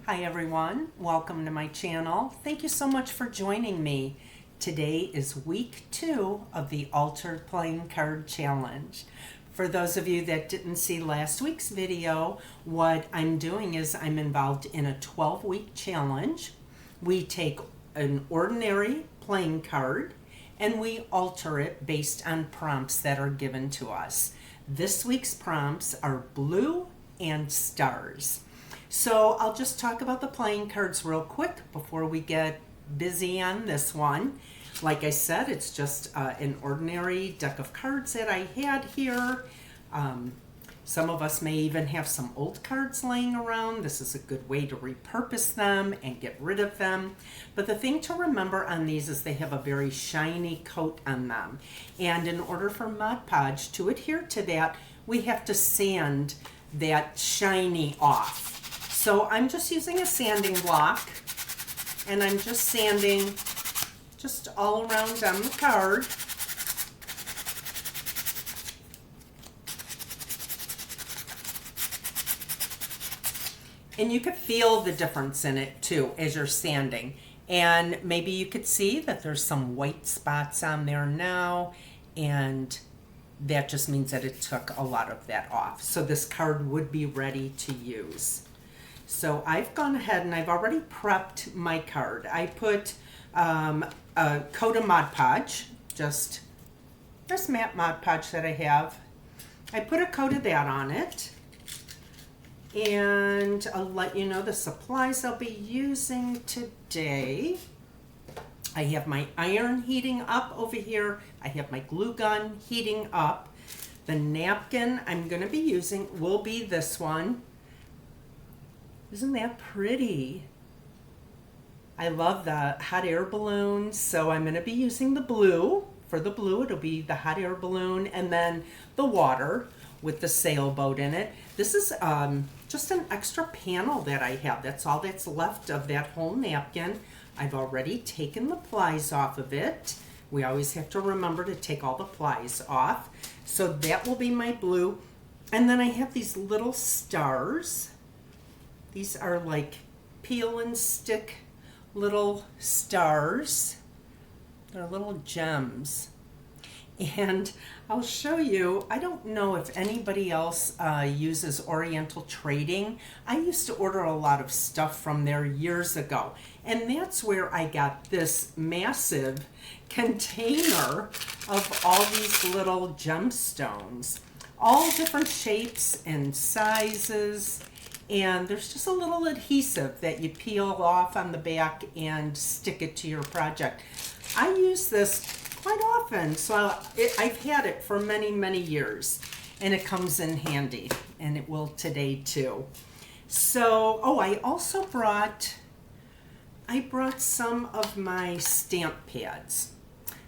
Hi everyone, welcome to my channel. Thank you so much for joining me. Today is week 2 of the Altered Playing Card Challenge. For those of you that didn't see last week's video, what I'm doing is I'm involved in a 12-week challenge. We take an ordinary playing card and we alter it based on prompts that are given to us. This week's prompts are blue and stars. So I'll just talk about the playing cards real quick before we get busy on this one. Like I said, it's just an ordinary deck of cards that I had here. Some of us may even have some old cards laying around. This is a good way to repurpose them and get rid of them. But the thing to remember on these is they have a very shiny coat on them. And in order for Mod Podge to adhere to that, we have to sand that shiny off. So I'm just using a sanding block and I'm just sanding just all around on the card. And you could feel the difference in it too as you're sanding. And maybe you could see that there's some white spots on there now, and that just means that it took a lot of that off. So this card would be ready to use. So I've gone ahead and I've already prepped my card. I put a coat of Mod Podge, just this matte Mod Podge that I have. I put a coat of that on it. And I'll let you know the supplies I'll be using today. I have my iron heating up over here. I have my glue gun heating up. The napkin I'm going to be using will be this one. Isn't that pretty? I love the hot air balloons, so I'm going to be using the blue. For the blue, it'll be the hot air balloon and then the water with the sailboat in it. This is just an extra panel that I have. That's all that's left of that whole napkin. I've already taken the plies off of it. We always have to remember to take all the plies off. So that will be my blue. And then I have these little stars. These are like peel and stick little stars. They're little gems. And I'll show you, I don't know if anybody else uses Oriental Trading. I used to order a lot of stuff from there years ago. And that's where I got this massive container of all these little gemstones. All different shapes and sizes. And there's just a little adhesive that you peel off on the back and stick it to your project. I use this quite often, so I've had it for many, many years, and it comes in handy, and it will today too. So, I also brought some of my stamp pads.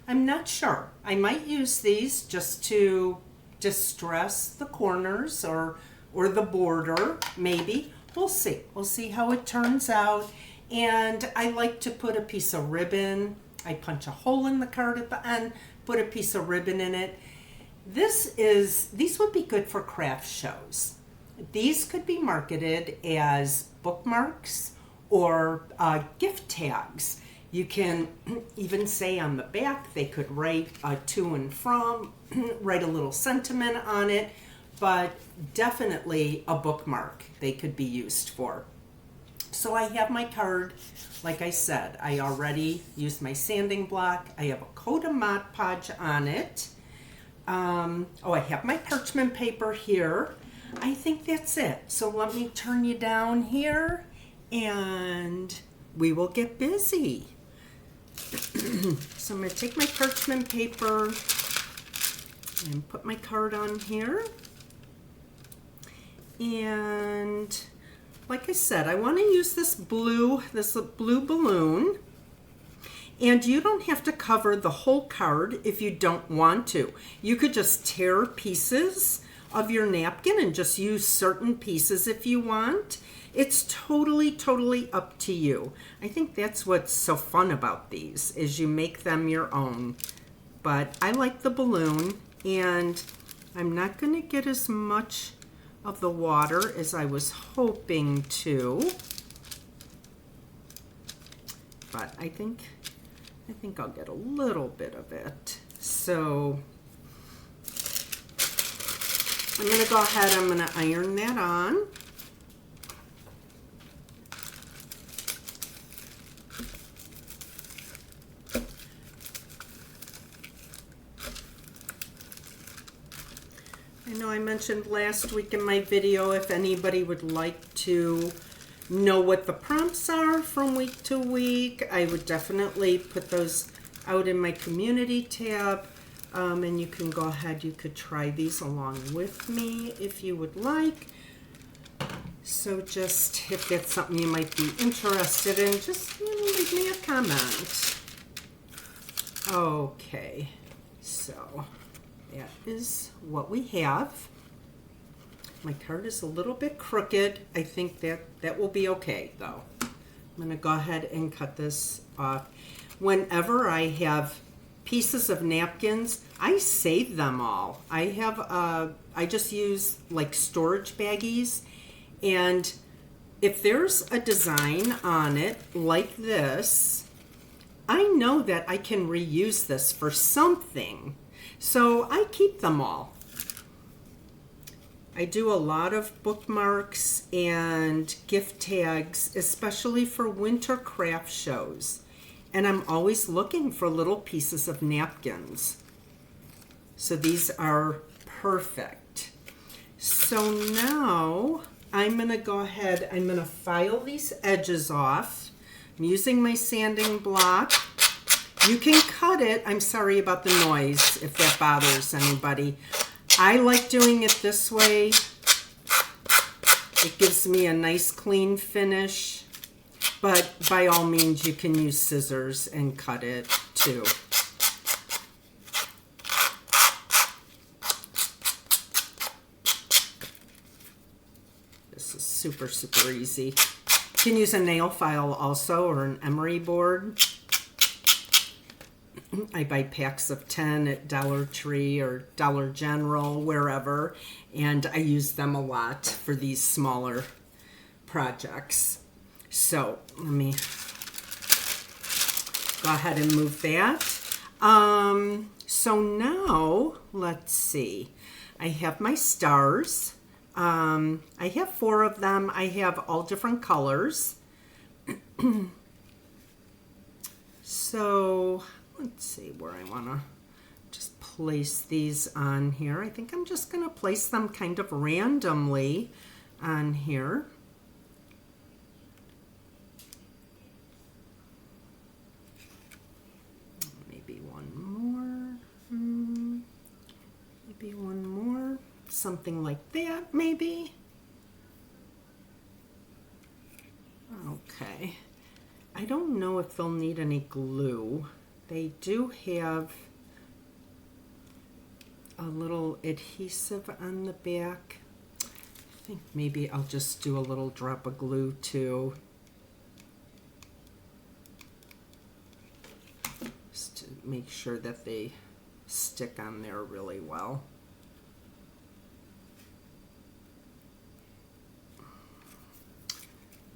I'm not sure. I might use these just to distress the corners or the border, maybe. We'll see. We'll see how it turns out. And I like to put a piece of ribbon. I punch a hole in the card at the end, put a piece of ribbon in it. These would be good for craft shows. These could be marketed as bookmarks or gift tags. You can even say on the back, they could write a to and from, write a little sentiment on it, but definitely a bookmark they could be used for. So I have my card. Like I said, I already used my sanding block. I have a coat of Mod Podge on it. I have my parchment paper here. I think that's it. So let me turn you down here and we will get busy. So I'm going to take my parchment paper and put my card on here. And like I said, I want to use this blue balloon, and you don't have to cover the whole card if you don't want to. You could just tear pieces of your napkin and just use certain pieces if you want. It's totally, totally up to you. I think that's what's so fun about these, is you make them your own. But I like the balloon, and I'm not going to get as much of the water as I was hoping to. but I think I'll get a little bit of it. So I'm going to go ahead, I'm going to iron that on. I know I mentioned last week in my video, if anybody would like to know what the prompts are from week to week, I would definitely put those out in my community tab. And you can go ahead, you could try these along with me if you would like. So just, if that's something you might be interested in, just leave me a comment. Okay, so that is what we have. My card is a little bit crooked. I think that will be okay though. I'm gonna go ahead and cut this off. Whenever I have pieces of napkins, I save them all. I just use like storage baggies, and if there's a design on it like this, I know that I can reuse this for something. So I keep them all. I do a lot of bookmarks and gift tags, especially for winter craft shows. And I'm always looking for little pieces of napkins. So these are perfect. So now I'm gonna go ahead, I'm gonna file these edges off. I'm using my sanding block. You can cut it, I'm sorry about the noise if that bothers anybody. I like doing it this way. It gives me a nice clean finish. But by all means, you can use scissors and cut it too. This is super, super easy. You can use a nail file also, or an emery board. I buy packs of 10 at Dollar Tree or Dollar General, wherever, and I use them a lot for these smaller projects. So let me go ahead and move that. So now let's see. I have my stars. I have 4 of them. I have all different colors. So let's see where I want to just place these on here. I think I'm just going to place them kind of randomly on here. Maybe one more, something like that, maybe. Okay. I don't know if they'll need any glue. They do have a little adhesive on the back. I think maybe I'll just do a little drop of glue too. Just to make sure that they stick on there really well.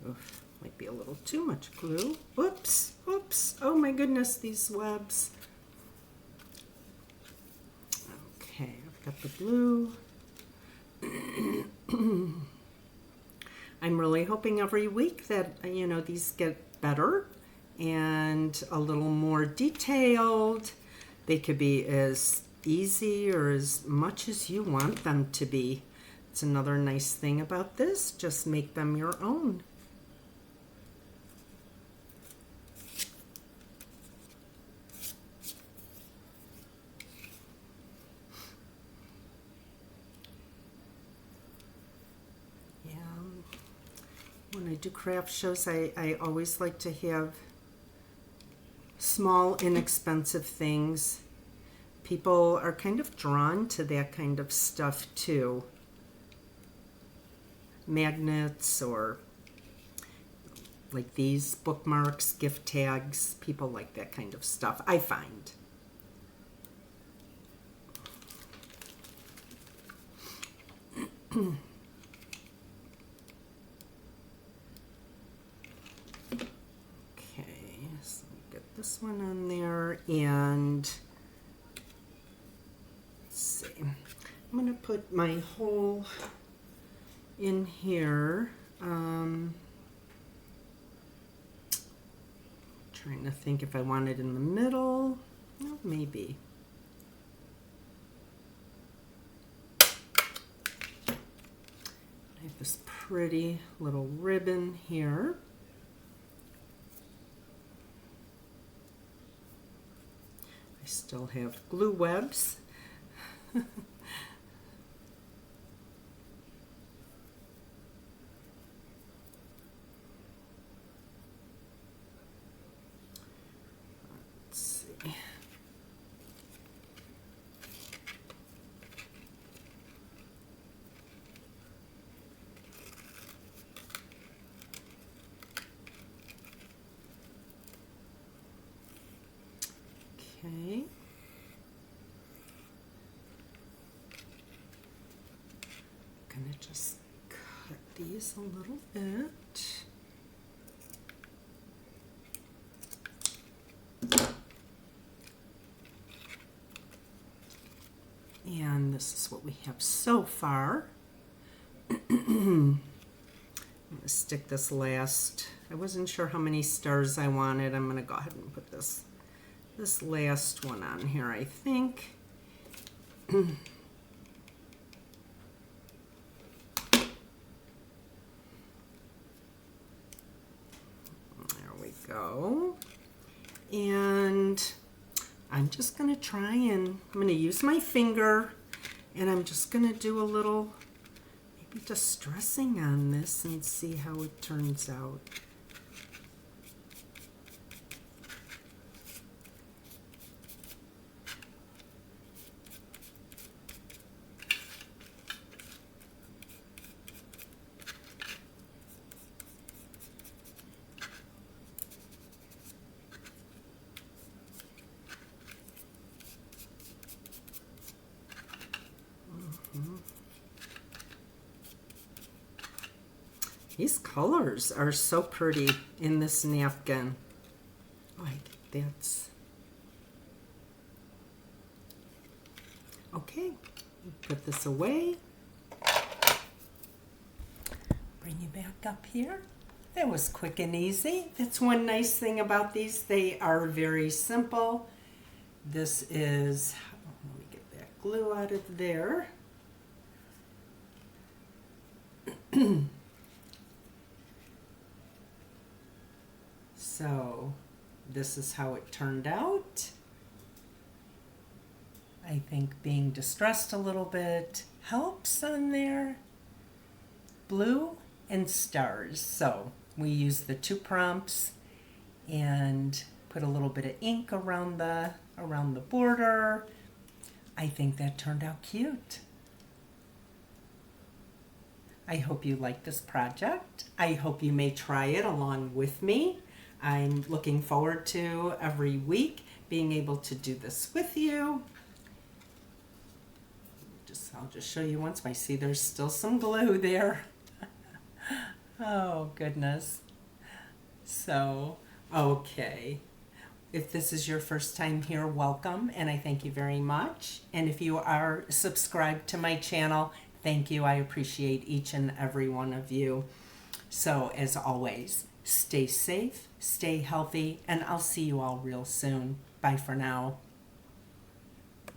Oof, might be a little too much glue. Whoops, whoops. Oh my goodness, these webs. Okay, I've got the blue. I'm really hoping every week that, you know, these get better and a little more detailed. They could be as easy or as much as you want them to be. It's another nice thing about this. Just make them your own. Yeah. When I do craft shows, I always like to have small, inexpensive things. People are kind of drawn to that kind of stuff too. Magnets or like these bookmarks, gift tags. People like that kind of stuff, I find. this one on there, and let's see. I'm going to put my hole in here. Trying to think if I want it in the middle. No, maybe. I have this pretty little ribbon here. I still have glue webs. Let's see. Okay. Gonna just cut these a little bit. And this is what we have so far. I'm gonna stick this last. I wasn't sure how many stars I wanted. I'm gonna go ahead and put this last one on here, I think. There we go. And I'm just going to try and I'm going to use my finger, and I'm just going to do a little maybe distressing on this and see how it turns out. These colors are so pretty in this napkin. Like, that's... Okay, put this away. Bring you back up here. That was quick and easy. That's one nice thing about these. They are very simple. This is... Let me get that glue out of there. So this is how it turned out. I think being distressed a little bit helps on there. Blue and stars. So we use the two prompts and put a little bit of ink around the border. I think that turned out cute. I hope you like this project. I hope you may try it along with me. I'm looking forward to every week being able to do this with you. I'll just show you once. I see there's still some glue there. Oh, goodness. So, okay. If this is your first time here, welcome, and I thank you very much. And if you are subscribed to my channel, thank you. I appreciate each and every one of you. So, as always, stay safe, stay healthy, and I'll see you all real soon. Bye for now.